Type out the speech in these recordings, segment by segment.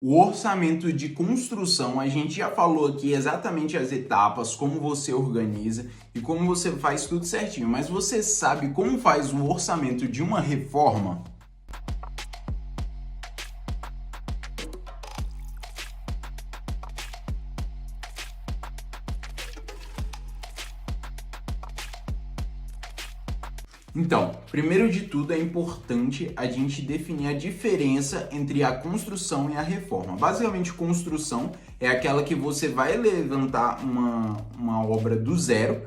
O orçamento de construção, a gente já falou aqui exatamente as etapas, como você organiza e como você faz tudo certinho, mas você sabe como faz o orçamento de uma reforma? Então, primeiro de tudo é importante a gente definir a diferença entre a construção e a reforma. Basicamente, construção é aquela que você vai levantar uma obra do zero,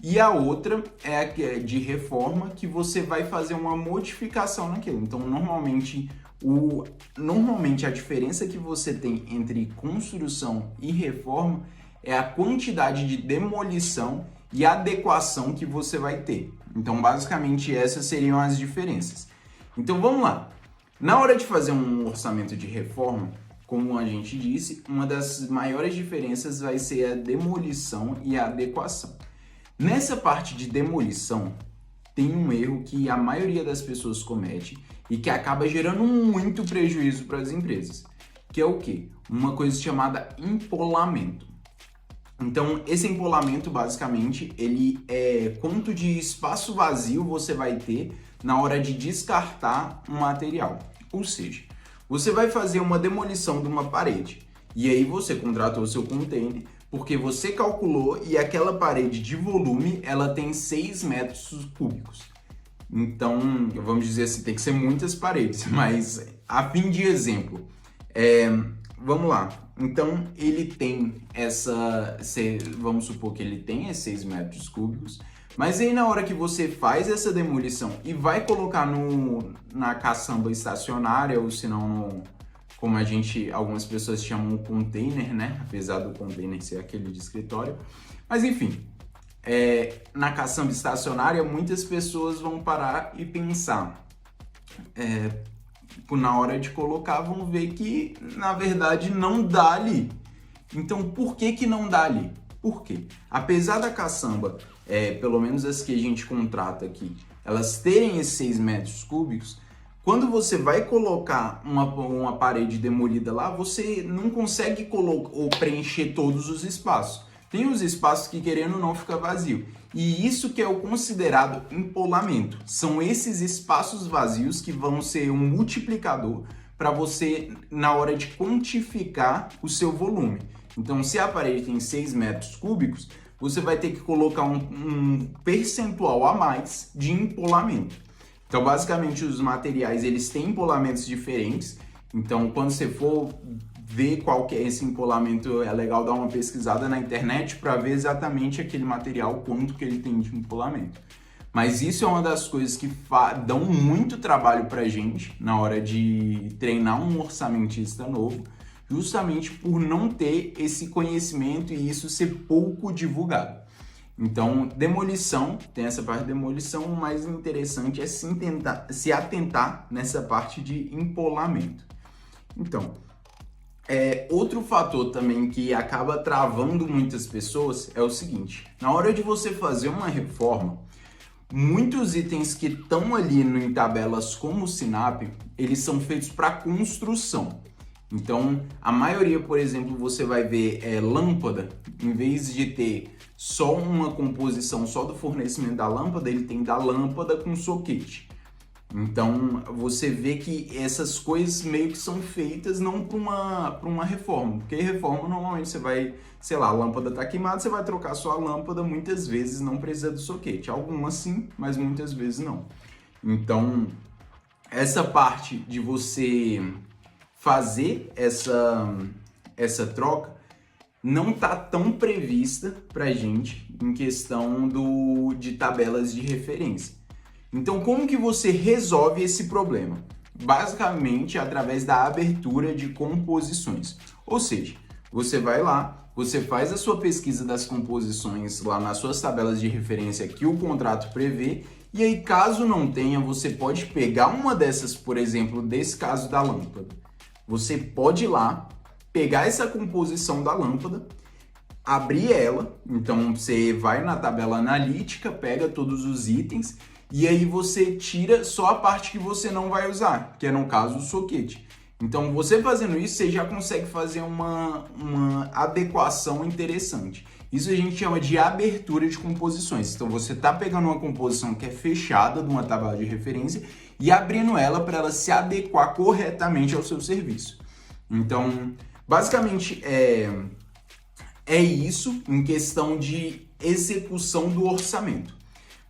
e a outra é a que é de reforma, que você vai fazer uma modificação naquilo. Então, normalmente a diferença que você tem entre construção e reforma é a quantidade de demolição e adequação que você vai ter. Então, basicamente, essas seriam as diferenças. Então, vamos lá. Na hora de fazer um orçamento de reforma, como a gente disse, uma das maiores diferenças vai ser a demolição e a adequação. Nessa parte de demolição, tem um erro que a maioria das pessoas comete e que acaba gerando muito prejuízo para as empresas, que é o quê? Uma coisa chamada empolamento. Então, esse empolamento, basicamente, ele é quanto de espaço vazio você vai ter na hora de descartar um material. Ou seja, você vai fazer uma demolição de uma parede e aí você contratou o seu container porque você calculou e aquela parede de volume, ela tem 6 metros cúbicos. Então, vamos dizer assim, tem que ser muitas paredes, mas a fim de exemplo, vamos lá. Então, ele tem vamos supor que ele tenha 6 metros cúbicos, mas aí na hora que você faz essa demolição e vai colocar na caçamba estacionária, ou se não, como algumas pessoas chamam container, né? Apesar do container ser aquele de escritório. Mas enfim, na caçamba estacionária, muitas pessoas vão parar e pensar, na hora de colocar, vão ver que, na verdade, não dá ali. Então, por que não dá ali? Por quê? Apesar da caçamba, pelo menos as que a gente contrata aqui, elas terem esses 6 metros cúbicos, quando você vai colocar uma parede demolida lá, você não consegue ou preencher todos os espaços. Tem os espaços que, querendo ou não, fica vazio. E isso que é o considerado empolamento. São esses espaços vazios que vão ser um multiplicador para você, na hora de quantificar o seu volume. Então, se a parede tem 6 metros cúbicos, você vai ter que colocar um percentual a mais de empolamento. Então, basicamente, os materiais, eles têm empolamentos diferentes. Então, quando você for ver qual que é esse empolamento, é legal dar uma pesquisada na internet para ver exatamente aquele material, quanto que ele tem de empolamento. Mas isso é uma das coisas que dão muito trabalho para a gente na hora de treinar um orçamentista novo, justamente por não ter esse conhecimento e isso ser pouco divulgado. Então, demolição, tem essa parte de demolição, o mais interessante é se atentar nessa parte de empolamento. Então, outro fator também que acaba travando muitas pessoas é o seguinte: na hora de você fazer uma reforma, muitos itens que estão ali em tabelas como o Sinap, eles são feitos para construção. Então, a maioria, por exemplo, você vai ver lâmpada, em vez de ter só uma composição só do fornecimento da lâmpada, ele tem da lâmpada com soquete. Então, você vê que essas coisas meio que são feitas não para uma reforma, porque reforma normalmente você vai, sei lá, a lâmpada está queimada, você vai trocar sua lâmpada, muitas vezes não precisa do soquete. Algumas sim, mas muitas vezes não. Então, essa parte de você fazer essa troca não está tão prevista para a gente em questão de tabelas de referência. Então, como que você resolve esse problema? Basicamente, através da abertura de composições. Ou seja, você vai lá, você faz a sua pesquisa das composições lá nas suas tabelas de referência que o contrato prevê, e aí, caso não tenha, você pode pegar uma dessas, por exemplo, desse caso da lâmpada. Você pode ir lá, pegar essa composição da lâmpada, abrir ela, então você vai na tabela analítica, pega todos os itens, e aí você tira só a parte que você não vai usar, que é no caso o soquete. Então, você fazendo isso, você já consegue fazer uma adequação interessante. Isso a gente chama de abertura de composições. Então, você está pegando uma composição que é fechada de uma tabela de referência e abrindo ela para ela se adequar corretamente ao seu serviço. Então, basicamente, é isso em questão de execução do orçamento.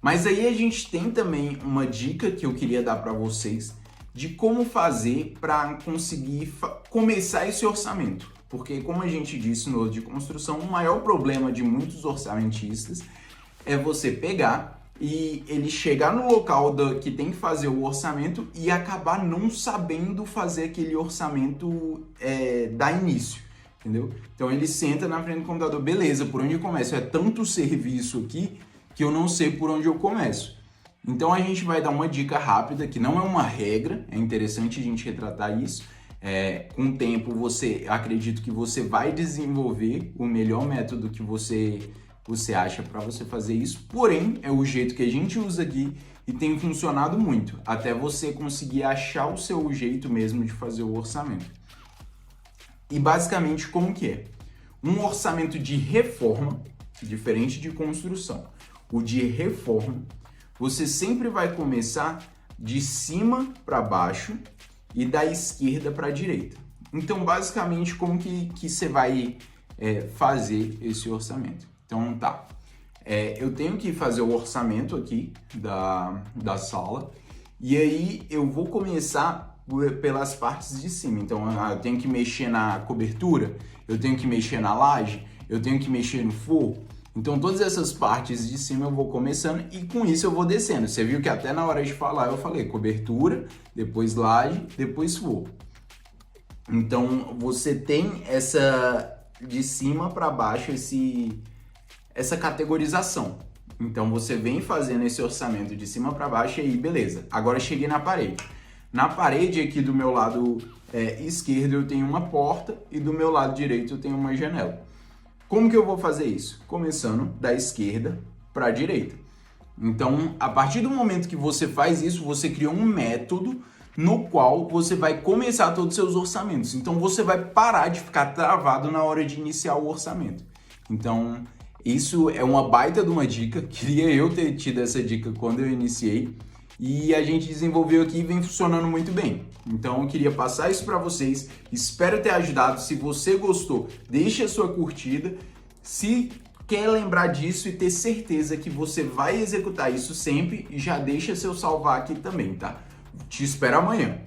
Mas aí a gente tem também uma dica que eu queria dar para vocês de como fazer para conseguir começar esse orçamento. Porque, como a gente disse no de construção, o maior problema de muitos orçamentistas é você pegar e ele chegar no local que tem que fazer o orçamento e acabar não sabendo fazer aquele orçamento dar início, entendeu? Então ele senta na frente do computador, beleza, por onde eu começo? É tanto serviço aqui que eu não sei por onde eu começo. Então a gente vai dar uma dica rápida, que não é uma regra, é interessante a gente retratar isso. Com o tempo, acredito que você vai desenvolver o melhor método que você acha para você fazer isso, porém é o jeito que a gente usa aqui e tem funcionado muito, até você conseguir achar o seu jeito mesmo de fazer o orçamento. E basicamente como que é? Um orçamento de reforma, diferente de construção. O de reforma, você sempre vai começar de cima para baixo e da esquerda para a direita. Então, basicamente, como que você vai fazer esse orçamento? Então, tá. Eu tenho que fazer o orçamento aqui da sala e aí eu vou começar pelas partes de cima. Então, eu tenho que mexer na cobertura, eu tenho que mexer na laje, eu tenho que mexer no forro. Então, todas essas partes de cima eu vou começando e com isso eu vou descendo. Você viu que até na hora de falar eu falei cobertura, depois laje, depois forro. Então, você tem essa de cima para baixo, essa categorização. Então, você vem fazendo esse orçamento de cima para baixo e aí, beleza. Agora cheguei na parede. Na parede aqui do meu lado esquerdo eu tenho uma porta e do meu lado direito eu tenho uma janela. Como que eu vou fazer isso? Começando da esquerda para a direita. Então, a partir do momento que você faz isso, você cria um método no qual você vai começar todos os seus orçamentos. Então, você vai parar de ficar travado na hora de iniciar o orçamento. Então, isso é uma baita de uma dica. Queria eu ter tido essa dica quando eu iniciei. E a gente desenvolveu aqui e vem funcionando muito bem. Então eu queria passar isso para vocês, espero ter ajudado. Se você gostou, deixe a sua curtida. Se quer lembrar disso e ter certeza que você vai executar isso sempre, já deixa seu salvar aqui também, tá? Te espero amanhã.